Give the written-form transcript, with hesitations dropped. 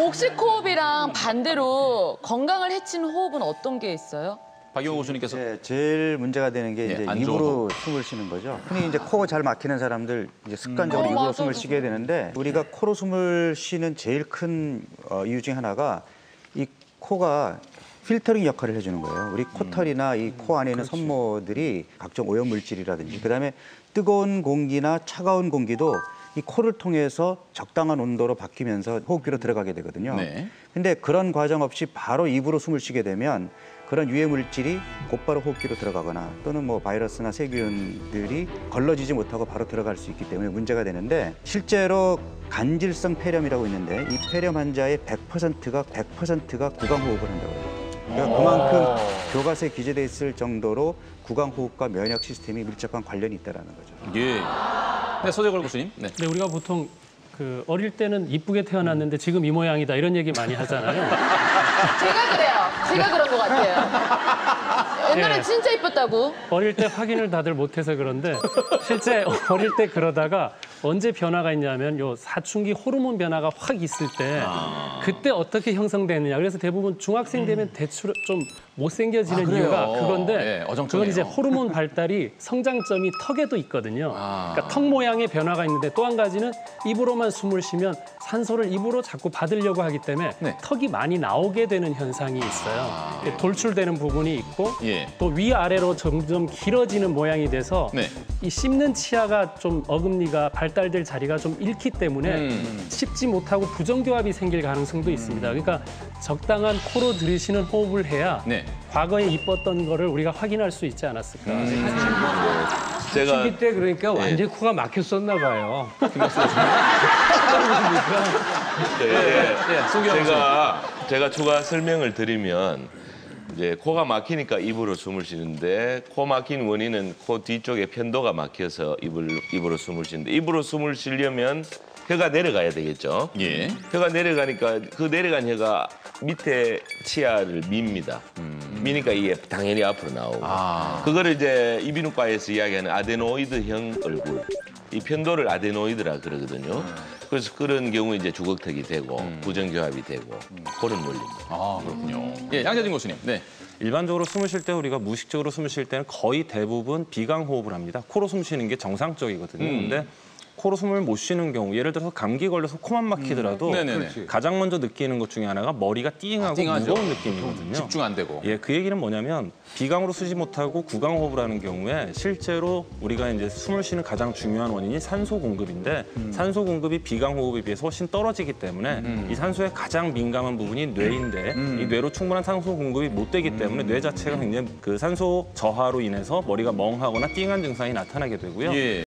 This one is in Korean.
복식호흡이랑 반대로 건강을 해치는 호흡은 어떤 게 있어요? 박용호 교수님께서 제일 문제가 되는 게 이제 안 좋은 입으로 숨을 쉬는 거죠. 흔히 이제 코가 잘 막히는 사람들 이제 습관적으로 입으로 숨을 쉬게 되는데 우리가 코로 숨을 쉬는 제일 큰 이유 중에 하나가 이 코가 필터링 역할을 해주는 거예요. 우리 코털이나 이 코 안에 있는 섬모들이 각종 오염 물질이라든지 그다음에 뜨거운 공기나 차가운 공기도 이 코를 통해서 적당한 온도로 바뀌면서 호흡기로 들어가게 되거든요. 네. 근데 그런 과정 없이 바로 입으로 숨을 쉬게 되면 그런 유해 물질이 곧바로 호흡기로 들어가거나 또는 뭐 바이러스나 세균들이 걸러지지 못하고 바로 들어갈 수 있기 때문에 문제가 되는데 실제로 간질성 폐렴이라고 있는데 이 폐렴 환자의 100%가 구강호흡을 한다고 해요. 그러니까 그만큼 교과서에 기재돼 있을 정도로 구강호흡과 면역 시스템이 밀접한 관련이 있다는 거죠. 예. 네, 서재걸 교수님. 네. 근데 우리가 보통 어릴 때는 이쁘게 태어났는데 지금 이 모양이다 이런 얘기 많이 하잖아요. 제가 그래요. 제가 그런 것 같아요. 옛날에 예. 진짜 이뻤다고. 어릴 때 확인을 다들 못해서 그런데 실제 어릴 때 그러다가 언제 변화가 있냐면 요 사춘기 호르몬 변화가 확 있을 때 그때 어떻게 형성되느냐. 그래서 대부분 중학생 되면 대충 좀 못생겨지는 이유가 그건데 예, 어정쩡해요. 그건 이제 호르몬 발달이 성장점이 턱에도 있거든요. 그러니까 턱 모양의 변화가 있는데 또 한 가지는 입으로만 숨을 쉬면 산소를 입으로 자꾸 받으려고 하기 때문에 네. 턱이 많이 나오게 되는 현상이 있어요. 돌출되는 부분이 있고 예. 또 위아래로 점점 길어지는 모양이 돼서 네. 이 씹는 치아가 좀 어금니가 발달될 자리가 좀 잃기 때문에 씹지 못하고 부정교합이 생길 가능성도 있습니다. 그러니까 적당한 코로 들이쉬는 호흡을 해야 네. 과거에 이뻤던 거를 우리가 확인할 수 있지 않았을까. 제가 사춘기 때 그러니까 완전히 코가 막혔었나 봐요. 제가 추가 설명을 드리면 이제 코가 막히니까 입으로 숨을 쉬는데 코 막힌 원인은 코 뒤쪽에 편도가 막혀서 입으로 숨을 쉬는데 입으로 숨을 쉬려면 혀가 내려가야 되겠죠. 예. 혀가 내려가니까 그 내려간 혀가 밑에 치아를 밉니다. 미니까 이게 당연히 앞으로 나오고. 그거를 이제 이비인후과에서 이야기하는 아데노이드형 얼굴. 이 편도를 아데노이드라 그러거든요. 그래서 그런 경우에 이제 주걱턱이 되고 부정교합이 되고 그런 원리입니다. 아, 그렇군요. 예, 양재진 교수님. 네. 일반적으로 숨을 쉴 때 우리가 무의식적으로 숨을 쉴 때는 거의 대부분 비강호흡을 합니다. 코로 숨 쉬는 게 정상적이거든요. 근데 코로 숨을 못 쉬는 경우, 예를 들어서 감기 걸려서 코만 막히더라도 네네네. 가장 먼저 느끼는 것 중에 하나가 머리가 띵하고 띵하죠. 무거운 느낌이거든요. 집중 안 되고. 예, 그 얘기는 뭐냐면 비강으로 쓰지 못하고 구강호흡을 하는 경우에 실제로 우리가 이제 숨을 쉬는 가장 중요한 원인이 산소 공급인데 산소 공급이 비강호흡에 비해서 훨씬 떨어지기 때문에 이 산소에 가장 민감한 부분이 뇌인데 이 뇌로 충분한 산소 공급이 못 되기 때문에 뇌 자체가 굉장히 그 산소 저하로 인해서 머리가 멍하거나 띵한 증상이 나타나게 되고요. 예.